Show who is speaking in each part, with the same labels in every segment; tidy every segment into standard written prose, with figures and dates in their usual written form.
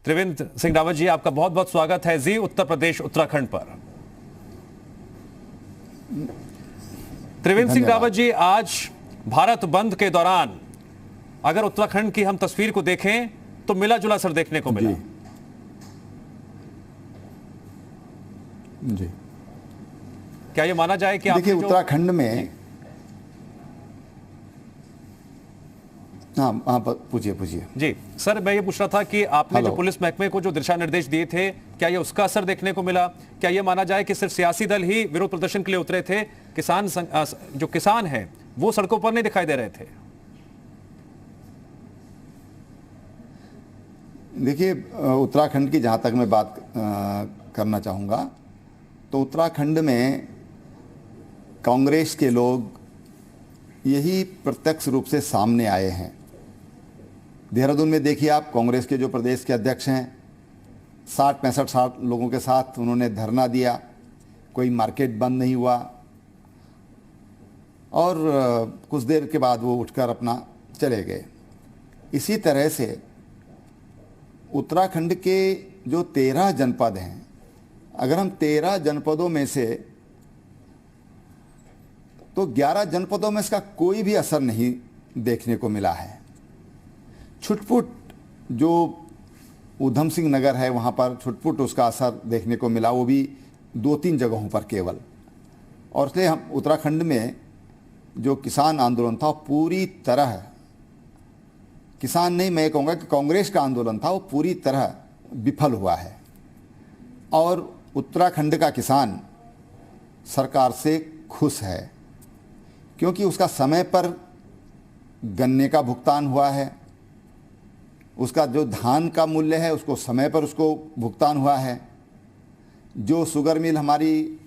Speaker 1: त्रिवेंद्र सिंह रावत जी, आपका बहुत बहुत स्वागत है जी उत्तर प्रदेश उत्तराखंड पर। त्रिवेंद्र सिंह रावत जी, आज भारत बंद के दौरान अगर उत्तराखंड की हम तस्वीर को देखें तो मिला जुला असर देखने को मिला।
Speaker 2: जी,
Speaker 1: क्या ये माना जाए कि
Speaker 2: देखिए उत्तराखंड में, हाँ पूछिए
Speaker 1: जी सर, मैं ये पूछ रहा था कि आपने जो पुलिस महकमे को जो दिशा निर्देश दिए थे, क्या ये उसका असर देखने को मिला? क्या ये माना जाए कि सिर्फ सियासी दल ही विरोध प्रदर्शन के लिए उतरे थे, जो किसान हैं वो सड़कों पर नहीं दिखाई दे रहे थे?
Speaker 2: देखिए उत्तराखंड की जहाँ तक मैं बात करना चाहूँगा, तो उत्तराखंड में कांग्रेस के लोग यही प्रत्यक्ष रूप से सामने आए हैं। देहरादून में देखिए आप, कांग्रेस के जो प्रदेश के अध्यक्ष हैं 60 लोगों के साथ उन्होंने धरना दिया, कोई मार्केट बंद नहीं हुआ और कुछ देर के बाद वो उठकर अपना चले गए। इसी तरह से उत्तराखंड के जो 13 जनपद हैं, अगर हम 13 जनपदों में से तो 11 जनपदों में इसका कोई भी असर नहीं देखने को मिला है। छुटपुट जो ऊधम सिंह नगर है वहाँ पर छुटपुट उसका असर देखने को मिला, वो भी 2-3 जगहों पर केवल। और इसलिए हम उत्तराखंड में जो किसान आंदोलन था पूरी तरह, किसान नहीं मैं कहूँगा कि कांग्रेस का आंदोलन था, वो पूरी तरह विफल हुआ है। और उत्तराखंड का किसान सरकार से खुश है क्योंकि उसका समय पर गन्ने का भुगतान हुआ है, उसका जो धान का मूल्य है उसको समय पर उसको भुगतान हुआ है। जो शुगर मिल, हमारी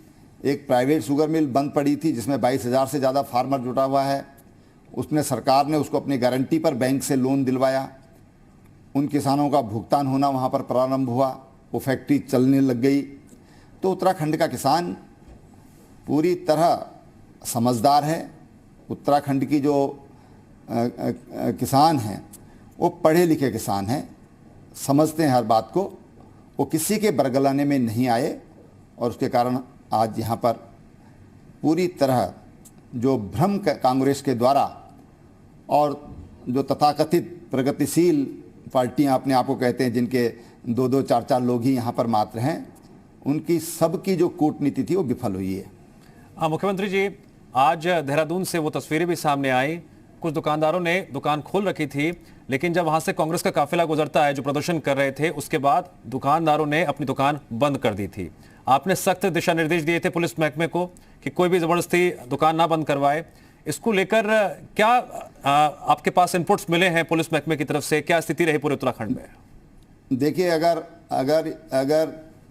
Speaker 2: एक प्राइवेट शुगर मिल बंद पड़ी थी जिसमें 22,000 से ज़्यादा फार्मर जुटा हुआ है, उसने सरकार ने उसको अपनी गारंटी पर बैंक से लोन दिलवाया। उन किसानों का भुगतान होना वहाँ पर प्रारंभ हुआ, वो फैक्ट्री चलने लग गई। तो उत्तराखंड का किसान पूरी तरह समझदार है। उत्तराखंड की जो किसान हैं वो पढ़े लिखे किसान हैं, समझते हैं हर बात को, वो किसी के बरगलाने में नहीं आए और उसके कारण आज यहाँ पर पूरी तरह जो भ्रम कांग्रेस के द्वारा और जो तथाकथित प्रगतिशील पार्टियाँ अपने आप को कहते हैं, जिनके 2-2, 4-4 लोग ही यहाँ पर मात्र हैं, उनकी सबकी जो कूटनीति थी वो विफल हुई है।
Speaker 1: हाँ मुख्यमंत्री जी, आज देहरादून से वो तस्वीरें भी सामने आई, कुछ दुकानदारों ने दुकान खोल रखी थी, लेकिन जब वहां से कांग्रेस का काफिला गुजरता है जो प्रदर्शन कर रहे थे, उसके बाद दुकानदारों ने अपनी दुकान बंद कर दी थी। आपने सख्त दिशा निर्देश दिए थे पुलिस महकमे को कि कोई भी जबरदस्ती दुकान ना बंद करवाए। इसको लेकर क्या आपके पास इनपुट्स मिले हैं पुलिस महकमे की तरफ से? क्या स्थिति रही पूरे उत्तराखंड में?
Speaker 2: देखिए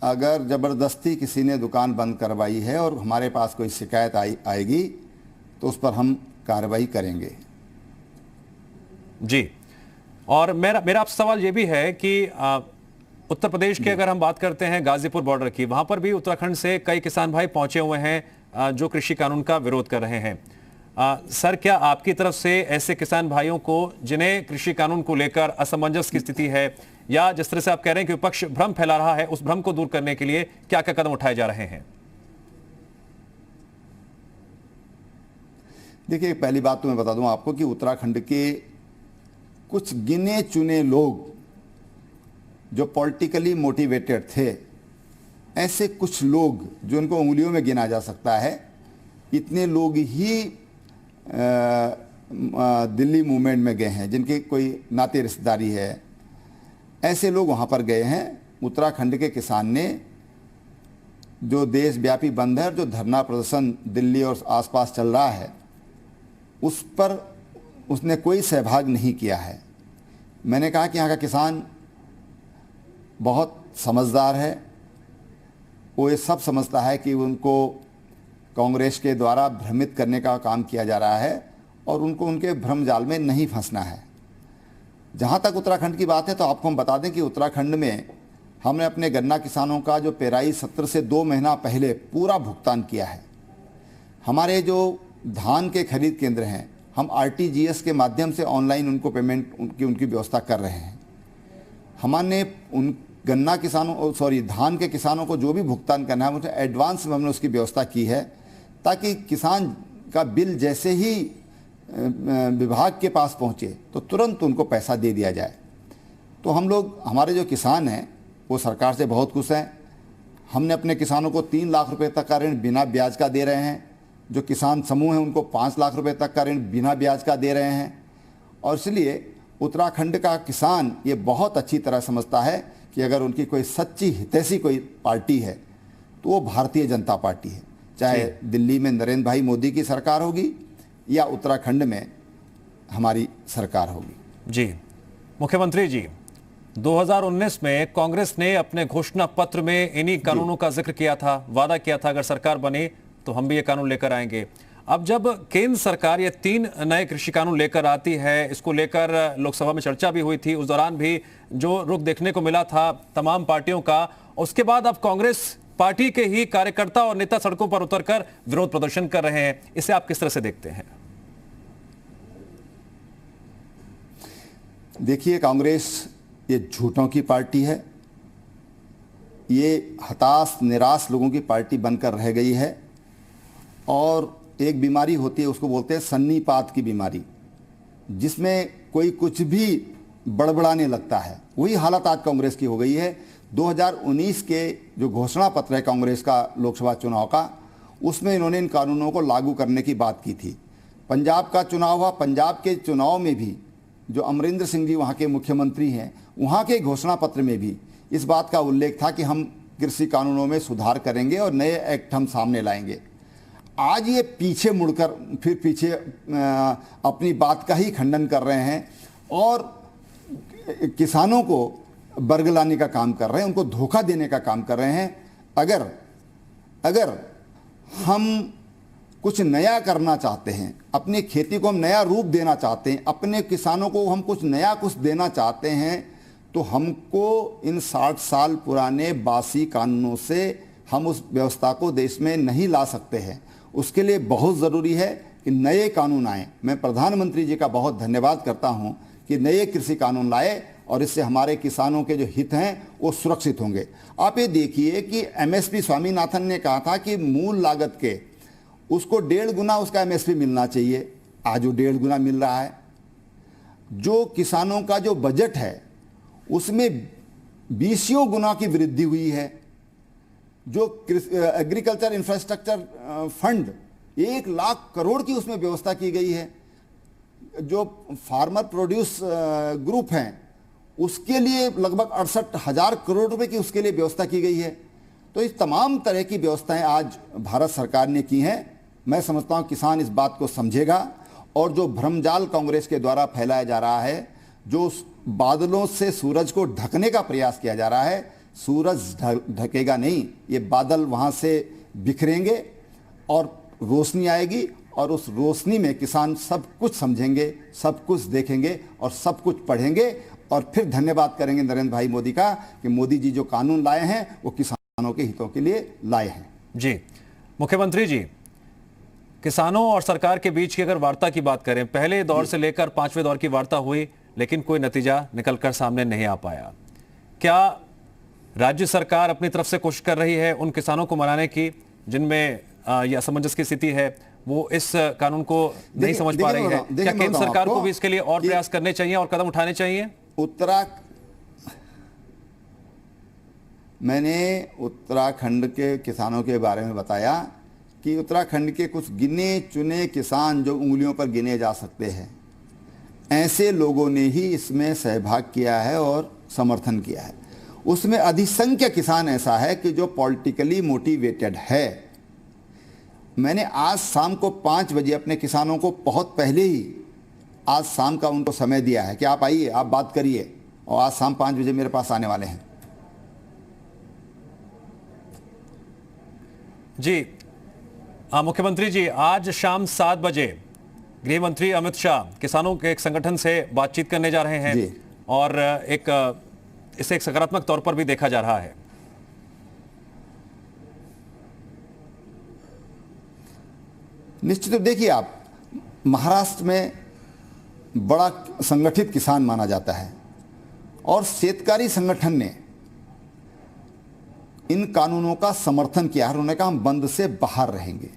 Speaker 2: अगर जबरदस्ती किसी ने दुकान बंद करवाई है और हमारे पास कोई शिकायत आएगी तो उस पर हम कार्रवाई करेंगे
Speaker 1: जी। और मेरा आपसे सवाल ये भी है कि उत्तर प्रदेश के अगर हम बात करते हैं गाजीपुर बॉर्डर की, वहां पर भी उत्तराखंड से कई किसान भाई पहुंचे हुए हैं जो कृषि कानून का विरोध कर रहे हैं। सर, क्या आपकी तरफ से ऐसे किसान भाइयों को जिन्हें कृषि कानून को लेकर असमंजस की स्थिति है, या जिस तरह से आप कह रहे हैं कि विपक्ष भ्रम फैला रहा है, उस भ्रम को दूर करने के लिए क्या क्या कदम उठाए जा रहे हैं?
Speaker 2: देखिए, पहली बात तो मैं बता दूं आपको कि उत्तराखंड के कुछ गिने चुने लोग जो पॉलिटिकली मोटिवेटेड थे, ऐसे कुछ लोग जो उनको उंगलियों में गिना जा सकता है, इतने लोग ही दिल्ली मूवमेंट में गए हैं, जिनके कोई नाते रिश्तेदारी है, ऐसे लोग वहाँ पर गए हैं। उत्तराखंड के किसान ने जो देशव्यापी बंद है, जो धरना प्रदर्शन दिल्ली और आसपास चल रहा है, उस पर उसने कोई सहभाग नहीं किया है। मैंने कहा कि यहाँ का किसान बहुत समझदार है, वो ये सब समझता है कि उनको कांग्रेस के द्वारा भ्रमित करने का काम किया जा रहा है और उनको उनके भ्रम जाल में नहीं फंसना है। जहाँ तक उत्तराखंड की बात है तो आपको हम बता दें कि उत्तराखंड में हमने अपने गन्ना किसानों का जो पेराई सत्र से 2 महीना पहले पूरा भुगतान किया है। हमारे जो धान के खरीद केंद्र हैं, हम RTGS के माध्यम से ऑनलाइन उनको पेमेंट उनकी व्यवस्था कर रहे हैं। हमने उन गन्ना किसानों धान के किसानों को जो भी भुगतान करना है, मुझे एडवांस में हमने उसकी व्यवस्था की है, ताकि किसान का बिल जैसे ही विभाग के पास पहुंचे तो तुरंत उनको पैसा दे दिया जाए। तो हम लोग, हमारे जो किसान हैं वो सरकार से बहुत खुश हैं। हमने अपने किसानों को 3 लाख रुपए तक का ऋण बिना ब्याज का दे रहे हैं। जो किसान समूह हैं उनको 5 लाख रुपए तक का ऋण बिना ब्याज का दे रहे हैं। और इसलिए उत्तराखंड का किसान ये बहुत अच्छी तरह समझता है कि अगर उनकी कोई सच्ची हितैषी कोई पार्टी है तो वो भारतीय जनता पार्टी है, चाहे दिल्ली में नरेंद्र भाई मोदी की सरकार होगी या उत्तराखंड में हमारी सरकार होगी।
Speaker 1: जी मुख्यमंत्री जी, 2019 में कांग्रेस ने अपने घोषणा पत्र में इन्हीं कानूनों का जिक्र किया था, वादा किया था अगर सरकार बनी तो हम भी ये कानून लेकर आएंगे। अब जब केंद्र सरकार ये 3 नए कृषि कानून लेकर आती है, इसको लेकर लोकसभा में चर्चा भी हुई थी, उस दौरान भी जो रुख देखने को मिला था तमाम पार्टियों का, उसके बाद अब कांग्रेस पार्टी के ही कार्यकर्ता और नेता सड़कों पर उतरकर विरोध प्रदर्शन कर रहे हैं। इसे आप किस तरह से देखते हैं?
Speaker 2: देखिए, कांग्रेस ये झूठों की पार्टी है, ये हताश निराश लोगों की पार्टी बनकर रह गई है। और एक बीमारी होती है, उसको बोलते हैं सन्नीपात की बीमारी, जिसमें कोई कुछ भी बड़बड़ाने लगता है। वही हालत आज कांग्रेस की हो गई है। 2019 के जो घोषणा पत्र है कांग्रेस का लोकसभा चुनाव का, उसमें इन्होंने इन कानूनों को लागू करने की बात की थी। पंजाब का चुनाव हुआ, पंजाब के चुनाव में भी जो अमरिंदर सिंह जी वहाँ के मुख्यमंत्री हैं, वहाँ के घोषणा पत्र में भी इस बात का उल्लेख था कि हम कृषि कानूनों में सुधार करेंगे और नए एक्ट हम सामने लाएंगे। आज ये पीछे मुड़कर फिर पीछे अपनी बात का ही खंडन कर रहे हैं और किसानों को बरगलाने का काम कर रहे हैं, उनको धोखा देने का काम कर रहे हैं। अगर हम कुछ नया करना चाहते हैं, अपनी खेती को हम नया रूप देना चाहते हैं, अपने किसानों को हम कुछ नया कुछ देना चाहते हैं, तो हमको इन 60 साल पुराने बासी कानूनों से हम उस व्यवस्था को देश में नहीं ला सकते हैं। उसके लिए बहुत ज़रूरी है कि नए कानून आए। मैं प्रधानमंत्री जी का बहुत धन्यवाद करता हूं कि नए कृषि कानून लाए और इससे हमारे किसानों के जो हित हैं वो सुरक्षित होंगे। आप ये देखिए कि एमएसपी स्वामीनाथन ने कहा था कि मूल लागत के उसको 1.5 गुना उसका एमएसपी मिलना चाहिए, आज वो 1.5 गुना मिल रहा है। जो किसानों का जो बजट है उसमें 20 गुना की वृद्धि हुई है। जो agriculture infrastructure fund 1 lakh crore की उसमें व्यवस्था की गई है। जो फार्मर प्रोड्यूस ग्रुप हैं उसके लिए लगभग 68,000 करोड़ रुपए की उसके लिए व्यवस्था की गई है। तो इस तमाम तरह की व्यवस्थाएं आज भारत सरकार ने की हैं। मैं समझता हूं किसान इस बात को समझेगा और जो भ्रमजाल कांग्रेस के द्वारा फैलाया जा रहा है, जो बादलों से सूरज को ढकने का प्रयास किया जा रहा है, सूरज ढकेगा नहीं, ये बादल वहां से बिखरेंगे और रोशनी आएगी और उस रोशनी में किसान सब कुछ समझेंगे, सब कुछ देखेंगे और सब कुछ पढ़ेंगे और फिर धन्यवाद करेंगे नरेंद्र भाई मोदी का कि मोदी जी जो कानून लाए हैं वो किसानों के हितों के लिए लाए हैं।
Speaker 1: जी मुख्यमंत्री जी, किसानों और सरकार के बीच की अगर वार्ता की बात करें, पहले दौर से लेकर 5वें दौर की वार्ता हुई लेकिन कोई नतीजा निकलकर सामने नहीं आ पाया। क्या राज्य सरकार अपनी तरफ से कोशिश कर रही है उन किसानों को मनाने की जिनमें यह असमंजस की स्थिति है, वो इस कानून को नहीं समझ पा रही है? क्या केंद्र सरकार को भी इसके लिए और प्रयास करने चाहिए और कदम उठाने चाहिए?
Speaker 2: मैंने उत्तराखंड के किसानों के बारे में बताया कि उत्तराखंड के कुछ गिने चुने किसान जो उंगलियों पर गिने जा सकते हैं, ऐसे लोगों ने ही इसमें सहभाग किया है और समर्थन किया है। उसमें अधिसंख्य किसान ऐसा है कि जो पॉलिटिकली मोटिवेटेड है। मैंने आज शाम को 5 बजे अपने किसानों को बहुत पहले ही आज शाम का उनको समय दिया है कि आप आइए, आप बात करिए, और आज शाम 5 बजे मेरे पास आने वाले हैं।
Speaker 1: जी मुख्यमंत्री जी, आज शाम 7 बजे गृह मंत्री अमित शाह किसानों के एक संगठन से बातचीत करने जा रहे हैं और इसे एक सकारात्मक तौर पर भी देखा जा रहा है।
Speaker 2: निश्चित, देखिए आप, महाराष्ट्र में बड़ा संगठित किसान माना जाता है और शेतकारी संगठन ने इन कानूनों का समर्थन किया है। उन्होंने कहा हम बंद से बाहर रहेंगे।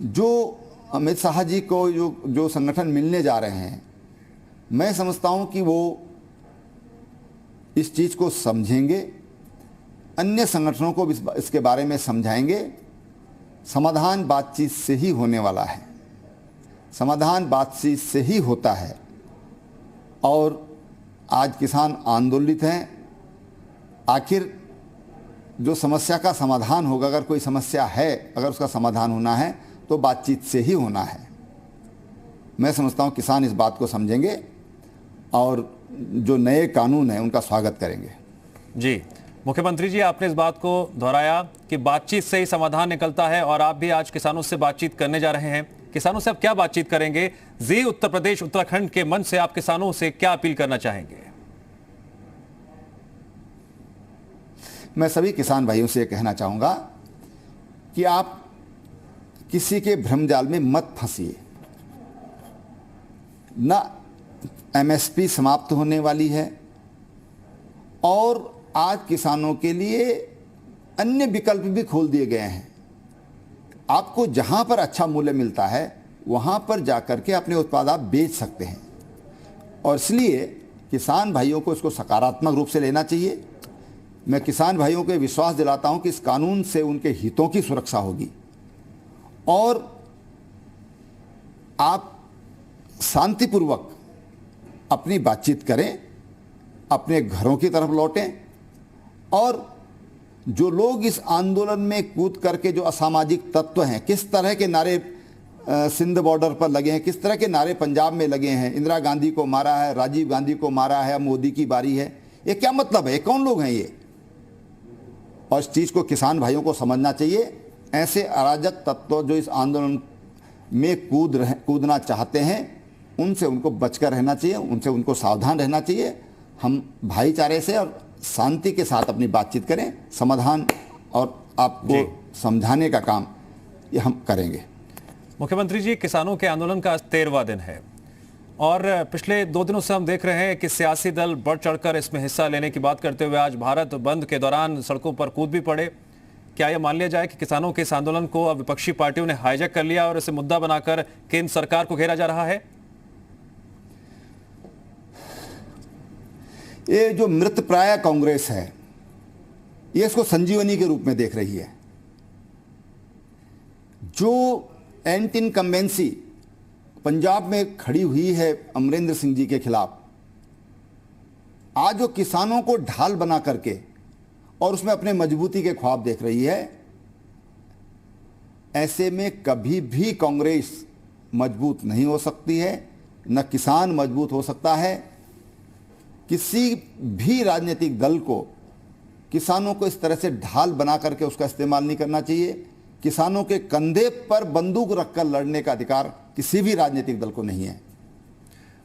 Speaker 2: जो अमित शाह जी को जो संगठन मिलने जा रहे हैं, मैं समझता हूं कि वो इस चीज को समझेंगे, अन्य संगठनों को इसके बारे में समझाएंगे। समाधान बातचीत से ही होने वाला है, समाधान बातचीत से ही होता है। और आज किसान आंदोलित हैं। आखिर जो समस्या का समाधान होगा, अगर कोई समस्या है, अगर उसका समाधान होना है तो बातचीत से ही होना है। मैं समझता हूं किसान इस बात को समझेंगे और जो नए कानून हैं उनका स्वागत करेंगे।
Speaker 1: जी, मुख्यमंत्री जी, आपने इस बात को दोहराया कि बातचीत से ही समाधान निकलता है और आप भी आज किसानों से बातचीत करने जा रहे हैं। किसानों से आप क्या बातचीत करेंगे? जी उत्तर प्रदेश उत्तराखंड के मंच से आप किसानों से क्या अपील करना चाहेंगे?
Speaker 2: मैं सभी किसान भाइयों से कहना चाहूंगा कि आप किसी के भ्रमजाल में मत फंसिए। ना एमएसपी समाप्त होने वाली है और आज किसानों के लिए अन्य विकल्प भी खोल दिए गए हैं। आपको जहां पर अच्छा मूल्य मिलता है वहां पर जाकर के अपने उत्पाद आप बेच सकते हैं और इसलिए किसान भाइयों को इसको सकारात्मक रूप से लेना चाहिए। मैं किसान भाइयों को विश्वास दिलाता हूं कि इस कानून से उनके हितों की सुरक्षा होगी और आप शांतिपूर्वक अपनी बातचीत करें, अपने घरों की तरफ लौटें और जो लोग इस आंदोलन में कूद करके जो असामाजिक तत्व हैं, किस तरह के नारे सिंध बॉर्डर पर लगे हैं, किस तरह के नारे पंजाब में लगे हैं, इंदिरा गांधी को मारा है, राजीव गांधी को मारा है, मोदी की बारी है, ये क्या मतलब है? कौन लोग हैं ये? और इस चीज़ को किसान भाइयों को समझना चाहिए। ऐसे अराजक तत्व जो इस आंदोलन में कूदना चाहते हैं उनसे उनको बचकर रहना चाहिए, उनसे उनको सावधान रहना चाहिए। हम भाईचारे से और शांति के साथ अपनी बातचीत करें, समाधान और आपको समझाने का काम ये हम करेंगे।
Speaker 1: मुख्यमंत्री जी, किसानों के आंदोलन का 13वां दिन है और पिछले 2 दिनों से हम देख रहे हैं कि सियासी दल बढ़ चढ़कर इसमें हिस्सा लेने की बात करते हुए आज भारत बंद के दौरान सड़कों पर कूद भी पड़े। क्या यह मान लिया जाए कि किसानों के इस आंदोलन को अब विपक्षी पार्टियों ने हाईजैक कर लिया और इसे मुद्दा बनाकर केंद्र सरकार को घेरा जा रहा है?
Speaker 2: ये जो मृतप्राय कांग्रेस है, ये इसको संजीवनी के रूप में देख रही है। जो एंटी इनकम्बेंसी पंजाब में खड़ी हुई है अमरिंदर सिंह जी के खिलाफ, आज वो किसानों को ढाल बना करके और उसमें अपने मजबूती के ख्वाब देख रही है। ऐसे में कभी भी कांग्रेस मजबूत नहीं हो सकती है, न किसान मजबूत हो सकता है। किसी भी राजनीतिक दल को किसानों को इस तरह से ढाल बना करके उसका इस्तेमाल नहीं करना चाहिए। किसानों के कंधे पर बंदूक रखकर लड़ने का अधिकार किसी भी राजनीतिक दल को नहीं है।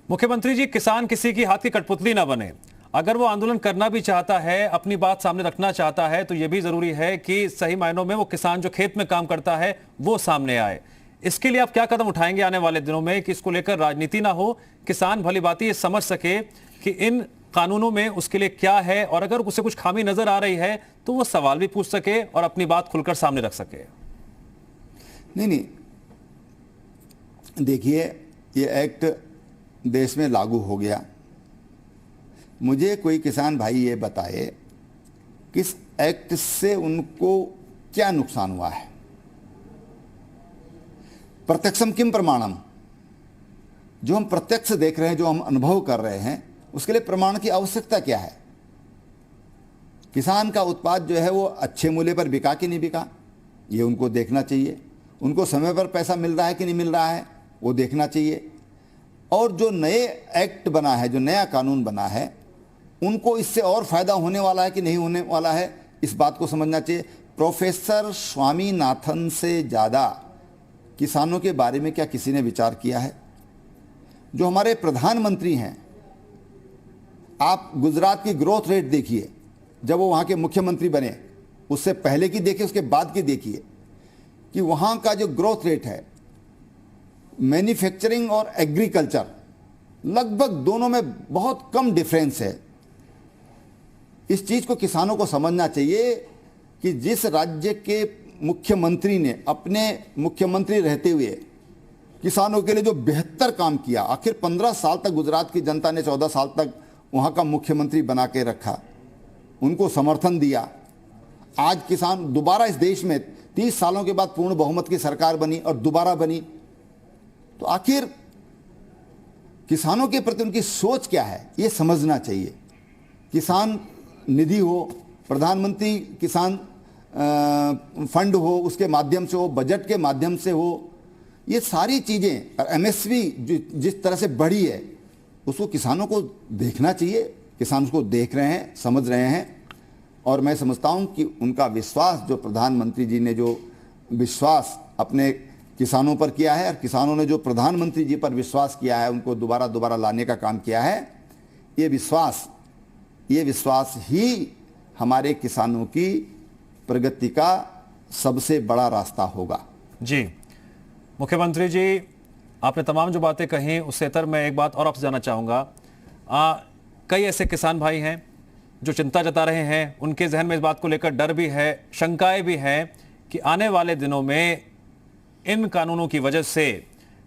Speaker 1: मुख्यमंत्री जी, किसान किसी की हाथ की कठपुतली ना बने। अगर वो आंदोलन करना भी चाहता है, अपनी बात सामने रखना चाहता है, तो यह भी जरूरी है कि सही मायनों में वो किसान जो खेत में काम करता है वो सामने आए। इसके लिए आप क्या कदम उठाएंगे आने वाले दिनों में कि इसको लेकर राजनीति ना हो, किसान भली बात ये समझ सके कि इन कानूनों में उसके लिए क्या है और अगर उसे कुछ खामी नजर आ रही है तो वो सवाल भी पूछ सके और अपनी बात खुलकर सामने रख सके?
Speaker 2: नहीं, देखिए, ये एक्ट देश में लागू हो गया। मुझे कोई किसान भाई ये बताए किस एक्ट से उनको क्या नुकसान हुआ है। प्रत्यक्षम किम प्रमाणम, जो हम प्रत्यक्ष देख रहे हैं, जो हम अनुभव कर रहे हैं, उसके लिए प्रमाण की आवश्यकता क्या है? किसान का उत्पाद जो है वो अच्छे मूल्य पर बिका कि नहीं बिका, ये उनको देखना चाहिए। उनको समय पर पैसा मिल रहा है कि नहीं मिल रहा है, वो देखना चाहिए। और जो नए एक्ट बना है, जो नया कानून बना है, उनको इससे और फायदा होने वाला है कि नहीं होने वाला है, इस बात को समझना चाहिए। प्रोफेसर स्वामीनाथन से ज़्यादा किसानों के बारे में क्या किसी ने विचार किया है? जो हमारे प्रधानमंत्री हैं, आप गुजरात की ग्रोथ रेट देखिए, जब वो वहाँ के मुख्यमंत्री बने, उससे पहले की देखिए, उसके बाद की देखिए कि वहाँ का जो ग्रोथ रेट है, मैन्युफैक्चरिंग और एग्रीकल्चर, लगभग दोनों में बहुत कम डिफरेंस है। इस चीज को किसानों को समझना चाहिए कि जिस राज्य के मुख्यमंत्री ने अपने मुख्यमंत्री रहते हुए किसानों के लिए जो बेहतर काम किया, आखिर 15 साल तक गुजरात की जनता ने 14 साल तक वहां का मुख्यमंत्री बना के रखा, उनको समर्थन दिया। आज किसान दोबारा इस देश में 30 सालों के बाद पूर्ण बहुमत की सरकार बनी और दोबारा बनी, तो आखिर किसानों के प्रति उनकी सोच क्या है ये समझना चाहिए। किसान निधि हो, प्रधानमंत्री किसान फंड हो, उसके माध्यम से हो, बजट के माध्यम से हो, ये सारी चीजें, और एमएसपी जिस तरह से बढ़ी है उसको किसानों को देखना चाहिए। किसान उसको देख रहे हैं, समझ रहे हैं, और मैं समझता हूं कि उनका विश्वास, जो प्रधानमंत्री जी ने जो विश्वास अपने किसानों पर किया है और किसानों ने जो प्रधानमंत्री जी पर विश्वास किया है, उनको दोबारा दोबारा लाने का काम किया है, ये विश्वास ही हमारे किसानों की प्रगति का सबसे बड़ा रास्ता होगा।
Speaker 1: जी, मुख्यमंत्री जी, आपने तमाम जो बातें कही उससे इतर मैं एक बात और आपसे जानना चाहूँगा। कई ऐसे किसान भाई हैं जो चिंता जता रहे हैं, उनके जहन में इस बात को लेकर डर भी है, शंकाएं भी हैं कि आने वाले दिनों में इन कानूनों की वजह से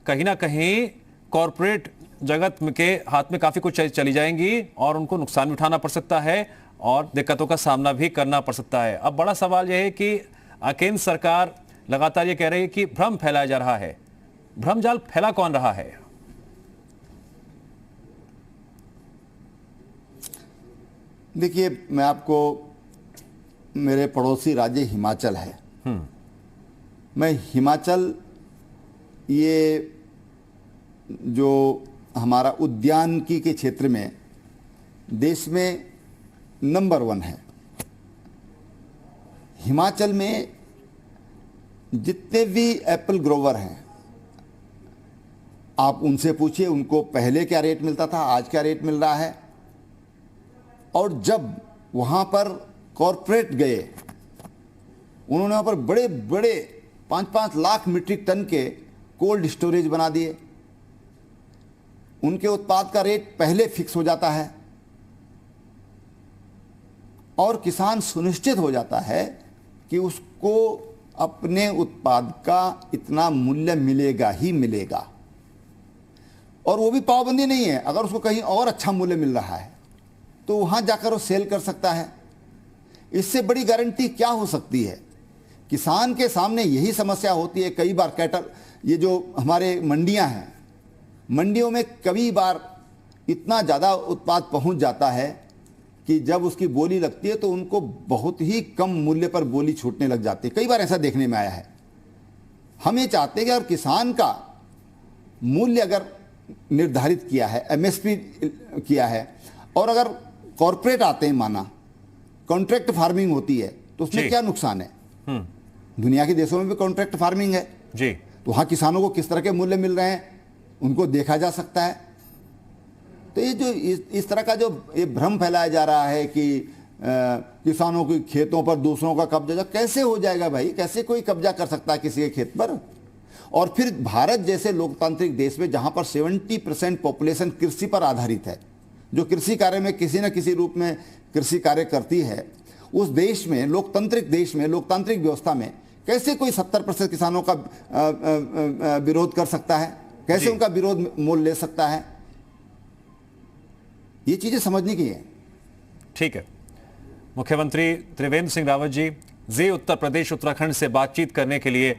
Speaker 1: कहीं ना कहीं कॉरपोरेट जगत के हाथ में काफ़ी कुछ चली जाएंगी और उनको नुकसान भी उठाना पड़ सकता है और दिक्कतों का सामना भी करना पड़ सकता है। अब बड़ा सवाल यह है कि केंद्र सरकार लगातार ये कह रही है कि भ्रम फैलाया जा रहा है। भ्रम जाल फैला कौन रहा है?
Speaker 2: देखिए, मैं आपको, मेरे पड़ोसी राज्य हिमाचल है, मैं हिमाचल, ये जो हमारा उद्यानिकी के क्षेत्र में देश में नंबर 1 है। हिमाचल में जितने भी एप्पल ग्रोवर हैं, आप उनसे पूछिए उनको पहले क्या रेट मिलता था, आज क्या रेट मिल रहा है। और जब वहाँ पर कॉरपोरेट गए, उन्होंने वहाँ पर बड़े बड़े 5-5 लाख मीट्रिक टन के कोल्ड स्टोरेज बना दिए। उनके उत्पाद का रेट पहले फिक्स हो जाता है और किसान सुनिश्चित हो जाता है कि उसको अपने उत्पाद का इतना मूल्य मिलेगा ही मिलेगा। और वो भी पाबंदी नहीं है, अगर उसको कहीं और अच्छा मूल्य मिल रहा है तो वहां जाकर वो सेल कर सकता है। इससे बड़ी गारंटी क्या हो सकती है? किसान के सामने यही समस्या होती है। कई बार ये जो हमारे मंडियां हैं, मंडियों में कई बार इतना ज़्यादा उत्पाद पहुंच जाता है कि जब उसकी बोली लगती है तो उनको बहुत ही कम मूल्य पर बोली छूटने लग जाती है। कई बार ऐसा देखने में आया है। हम ये चाहते हैं कि अगर किसान का मूल्य अगर निर्धारित किया है, एमएसपी किया है, और अगर कॉरपोरेट आते हैं, माना कॉन्ट्रैक्ट फार्मिंग होती है, तो उसमें क्या नुकसान है? दुनिया के देशों में भी कॉन्ट्रैक्ट फार्मिंग है
Speaker 1: जी,
Speaker 2: तो वहाँ किसानों को किस तरह के मूल्य मिल रहे हैं उनको देखा जा सकता है। तो ये जो इस तरह का जो ये भ्रम फैलाया जा रहा है कि किसानों के खेतों पर दूसरों का कब्जा, कैसे हो जाएगा भाई? कैसे कोई कब्जा कर सकता है किसी के खेत पर? और फिर भारत जैसे लोकतांत्रिक देश में जहाँ पर 70% पॉपुलेशन कृषि पर आधारित है, जो कृषि कार्य में किसी न किसी रूप में कृषि कार्य करती है, उस देश में, लोकतांत्रिक देश में, लोकतांत्रिक व्यवस्था में कैसे कोई 70% किसानों का विरोध कर सकता है? कैसे उनका विरोध मोल ले सकता है? ये चीजें समझने की है।
Speaker 1: ठीक है। मुख्यमंत्री त्रिवेंद्र सिंह रावत जी, जी उत्तर प्रदेश उत्तराखंड से बातचीत करने के लिए